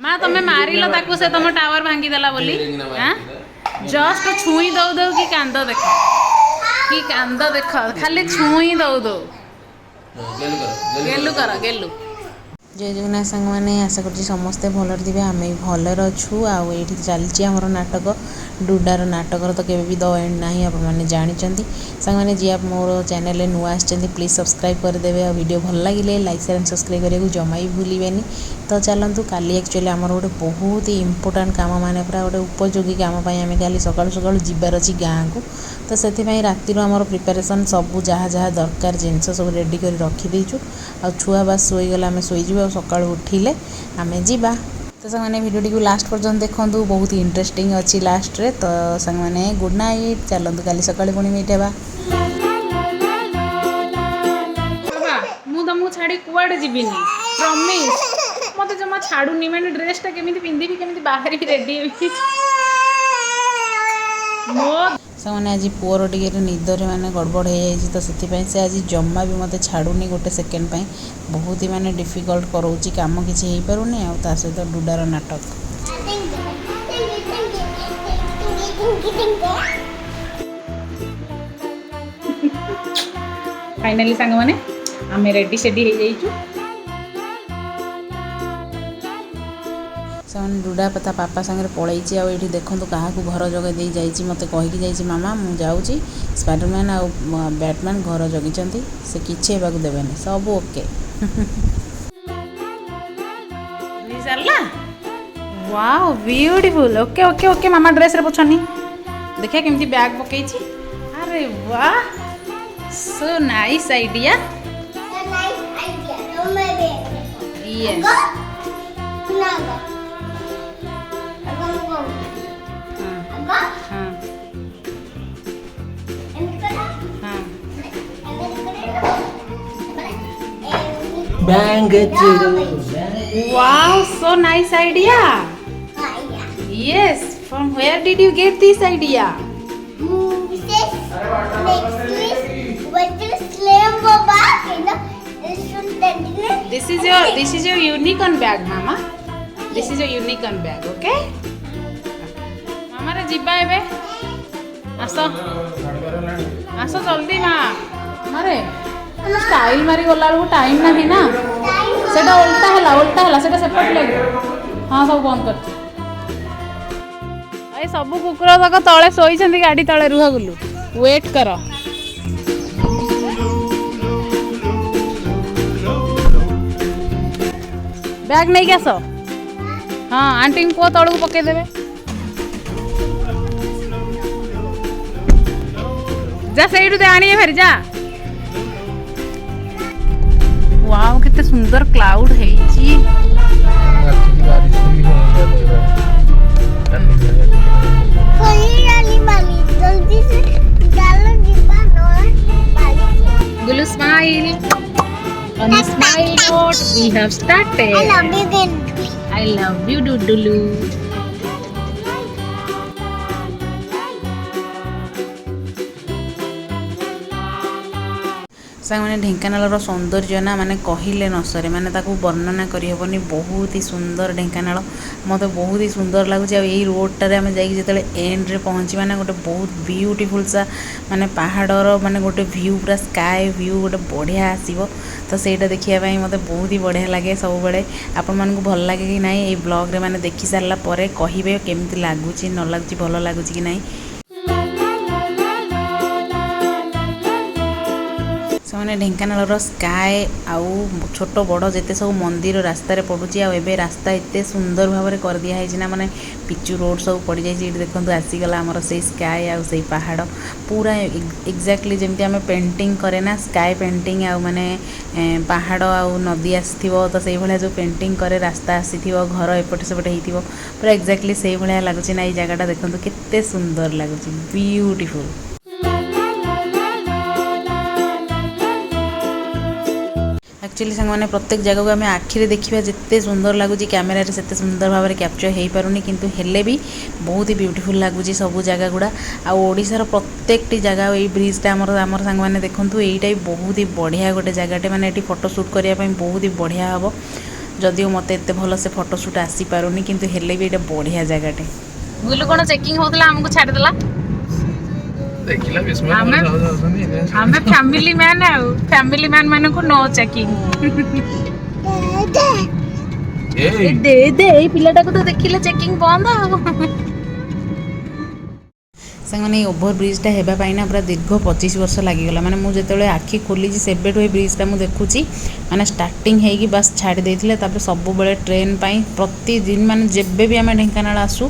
माँ तमे मारिल ताकू से तुम टावर भांगी देला बोली हां जस्ट छुई दौ दौ कि कांद देख खाली छुई दौ दौ गेलु कर गेलु जय जगन्नाथ सांग मैंने आशा कर समस्ते भलर थे आम भी भलर अच्छू आई चलती आमर नाटक डुडार नाटक तो केवे भी द एंड ना आपने जानते सांग मैंने जी आप मोर चैनल नुआ आसछन्ति प्लीज सब्सक्राइब करदे और वीडियो भल लगे लाइक शेयर एंड सब्सक्राइब करने को जमा भी भूलें तो चलतु काली एक्चुअली आमर गोटे बहुत ही इंपोर्टाट कम माने पूरा गोटे उपयोगी कम आम काली सका सका जबार अच्छी गाँव को तो से राति आमर प्रिपेरेसन सब जहाँ जहाँ दरकार जिनस सब रेडी कर रखीदेचु आ छुआ बास शोगले आम शोजु आ सका उठिले आम जा तो सांग भिडियो टी लास्ट पर्यटन देखूँ बहुत इंटरेस्टिंग अच्छी लास्ट रे तो सांग मैंने गुड नाइट चलतु काली सका पुणी मीटेबा मुझे छाड़ी कुआड़े जीविनी प्रॉमिस मत जमा छाड़ूनी मैंने ड्रेसटा केमी पिंधि केमी बाहर रेडी मो से आज पुअर टे निदरे मैंने गड़बड़ हो जाए तो से आज जमा भी मत छाड़ूनी गोटे सेकेंड पे बहुत ही माने डिफिकल्ट करोची काम किसी हो पारुनी आ सहित डुडार नाटक फाइनली सांग माने आम रेडी सेडी हो जाइचु से डुडा ता पापा सागर पलैची आठी देखूँ क्या घर जगह दे जाइए मत कहीकि जाइए मामा मुझे स्पाइडरमैन आ बैटमैन घर जगी से किसी होगा देवेनि सब okay wow beautiful okay okay okay मामा ड्रेस रे पोछनी देखिए केमती बैग पकई अरे वाह so nice idea yes Wow, so nice idea. Yes, from where did you get this idea? This is your unicorn bag, Mama. This is your unicorn bag, okay? Mama रे जिबा एबे आसो आसो जल्दी माँ मारे स्टाइल मारी गला टाइम नहीं ना सेटा उल्टा है सेटा सेपट लगे हाँ सब बंद कर सब कुकुर तक तले शोई गाड़ी तले रुह गुलु वेट कर बैग नहीं के आस हाँ आंटी को तलू पकईदेवे जा से आनिए फेर जा वाओ कितने सुंदर क्लाउड है जी गुलू smile on a smile note we have started I love you Dudulu मैंने ढेंकानाल सौंदर्य ना माने कहले न सरे माने ताकू वर्णना करहबनी बहुत ही सुंदर ढेंकानाल मत बहुत ही सुंदर लगुच यही रोडटारे आम जाते एंड रे पहुँची माने गोटे बहुत ब्यूटीफुल सा माने पहाड़र माने गोटे व्यू पूरा स्काए व्यू गोटे बढ़िया आसो तो सहीटा देखापी मत बहुत ही बढ़िया लगे सब बड़े आपण मानक भल लगे कि ना ये ब्लॉग रे माने देखि सारा पर कहे केमती लगुच न लगुच भल लगुच कि ना मैंने ढेंकानाल स्काए आउ छोट बड़ जिते सब मंदिर रास्तार पड़ुची आबे रास्ता एत सुंदर भाव में कर दिया है ना माने पिचु रोड सब पड़ जाए देखो आसीगला आमर से स्काए आउ से पहाड़ पूरा एक्जाक्टली जमी आम पेंटिंग करे ना स्काए पेंटिंग आउ माने पहाड़ आउ नदी आसो तो से भाया जो पेंटिंग करे रास्ता आसी घर एपटे सेपटे हो पूरा एक्जाक्टली से भाया लगुच ना ये जगटा देखो केते सुंदर लगुच ब्यूटीफुल एक्चुअली सांगने प्रत्येक जगह को आम आखिरे देखा जिते सुंदर लगुच कैमेरा से सुंदर भाव में कैप्चर हो पारुनी किंतु हेले भी बहुत ही ब्यूटीफुल लगुच सब जगह गुड़ा आशार प्रत्येक जगह ये ब्रिजटा आम सांग मैंने देखूँ यहीटा भी बहुत ही बढ़िया गोटे जगटे मैंने ये फोटोशूट करने बहुत ही बढ़िया हम जदिव मत एत भल से फोटोशूट आसी पारुनी किंतु हेले भी ये बढ़िया जगटे गुलू कौन चेकिंग होता आमको छाड़देला आमे फैमिली मैन फैमिली मैन मान को नो चेकिंग दे दे पिलाटा को तो देखिले चेकिंग बंद सांगने ओभर ब्रिजटा होगापाई पूरा दीर्घ 25 वर्ष लगिगला माने मुझे जो आखि खोली सेबेठू ये ब्रिजटा मुझे देखुची माने स्टार्टिंग होगी बस छाड़ी देते सब बेले ट्रेन प्रतिदिन माने जेबे भी आम ढेंकानाल आसू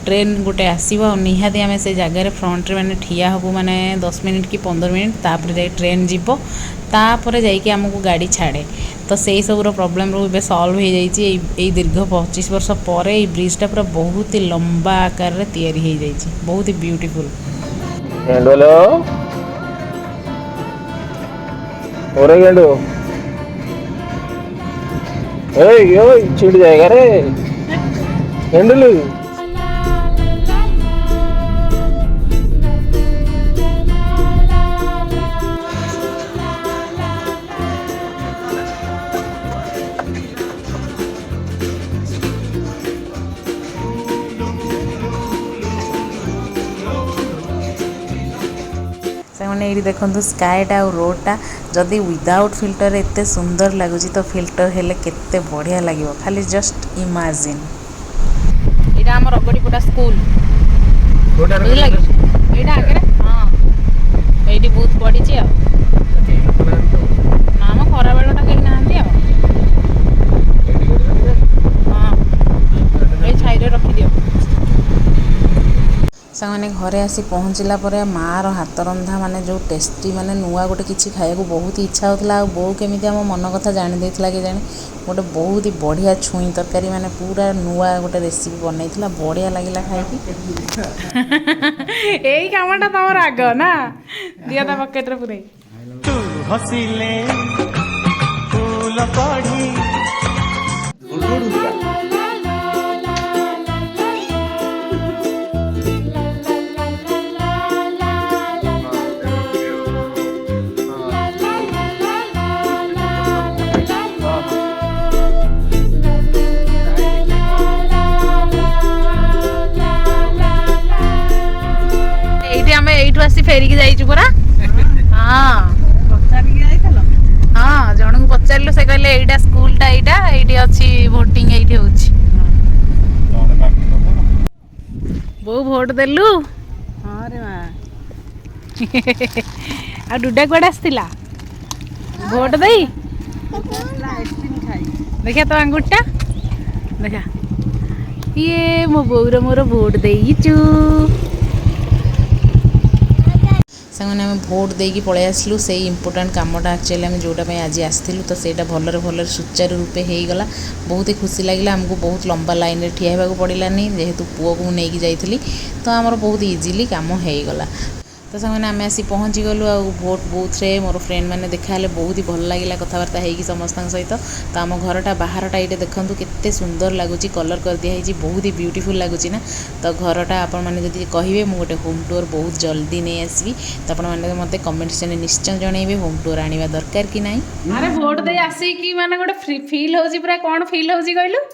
ट्रेन गोटे आसो निहाती आम से जगार फ्रंट मैंने ठिया हबू माने 10 मिनिट कि 15 मिनिट तापर जाए ट्रेन जीव तापर जाइए आमको गाड़ी छाड़े तो से सबूर प्रोब्लेम रू सल्व हो जाइए दीर्घ 25 वर्ष पर ये ब्रिजटा पूरा बहुत ही लंबा आकार रे तैयारी हो जाइए बहुत ही ब्यूटीफुल गेंडोलो ओरे गेंडो ओए ओए छूट जाएगा रे गेंडोलो मैंने ये देखो स्काएटा और रोडटा जदि विदाउट फिल्टर एत सुंदर लगुच तो फिल्टर हेले केते बढ़िया लगे खाली जस्ट इमेजिन यहाँ आम रगड़ीपड़ा स्कूल यहाँ आगे हाँ ये बहुत पड़ी नाम खरा बेलटा कहीं ना हाँ ये छाई रखिदि सांगने घरे आसी पहुँचला माँ हाथ रंधा माने जो टेस्टी माने नुआ गोटे किसी खाया बहुत ही इच्छा होता बो केमी आम मन कथा जानी देता कि जानी गोटे बहुत ही बढ़िया छुई तरकारी माने पूरा नुआ गोटे रेसिपी बनई बढ़िया लगे खाई यही कामटा तुम आग ना दिया ता पकेट रे पुरे तू हसिले फूल पड़ी आसी फेरिकी जाइछु परा हाँ हाँ जन को पचारू से कहले एटा स्कूलटा एटी अच्छी भोटिंग ये होची बो भोट देलु हाँ रे माँ आ डुडा कुआडे आसतिला भोट देई देखा तो आंगुठटा देखा ये मो बोर मोर भोट देइचु सांगने आम भोट देकी पलि आसलु से इम्पोर्टाट कमटा एक्चुअली आम जोटापी आज आसलु तो सहीटा भलरे भलरे सुचारू रूपे होगला बहुत ही खुशी लगे आमको बहुत लंबा लाइन रे ठिया होगा पड़ानी जेहेतु पुओ को लेकिन जाइली तो आमर बहुत इजिली कम होगला तो सांगने आम आसी पहुँची गलु आ भोट बूथ रे मोर फ्रेंड मैंने देखा बहुत ही भल लगे कथबार्ता होगी समस्त सहित तो आम घरटा बाहरटा ये देखूँ केते सुंदर लगुच कलर कर दिखाई बहुत ही ब्यूटीफुल लगुच ना तो घरटा आपण मैंने जब कहे मुझे गोटे होम टूर बहुत जल्दी नहीं आसबि तो आप मत कमेंट सेक्शन निश्चय जनइबे होम टूर आने दरकार कि ना अरे भोट दे आसिकी माने गोटे फिल होची पूरा कौन फिल होची कहलु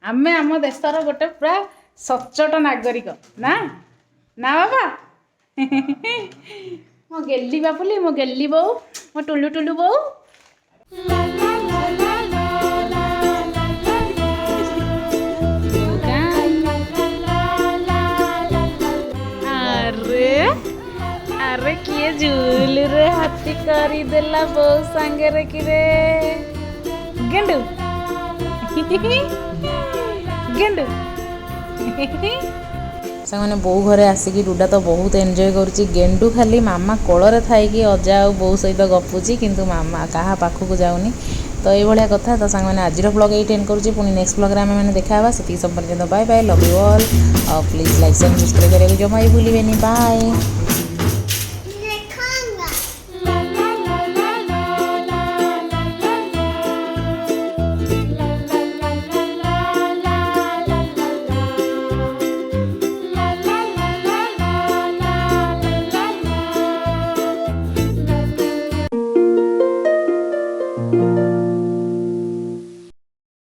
आमे आम देशर गोटे पूरा सचोट नागरिक ना ना बाबा मो गेली बापुली मो गेली बो मो टुलु टुलु बो अरे अरे किए झूल रे हाथी करी देला बो संगे रे कि रे गेंडू गेंडू सांगने बो घरे आसिकी डुडा तो बहुत एंजॉय करुच्ची गेंडू खाली मामा कोଳରେ थाइकी अजा आ बो सहित गपुची किंतु मामा कहा पाखक जाऊनी तो ये कथा तो सांग मैंने आज ब्लॉग ये एंड करुच्ची पुणी नेक्स्ट ब्लॉग आम मैंने देखा से पर्यटन bye bye love you all please like share subscribe करेंगे जमा ही भूलिए बाय। है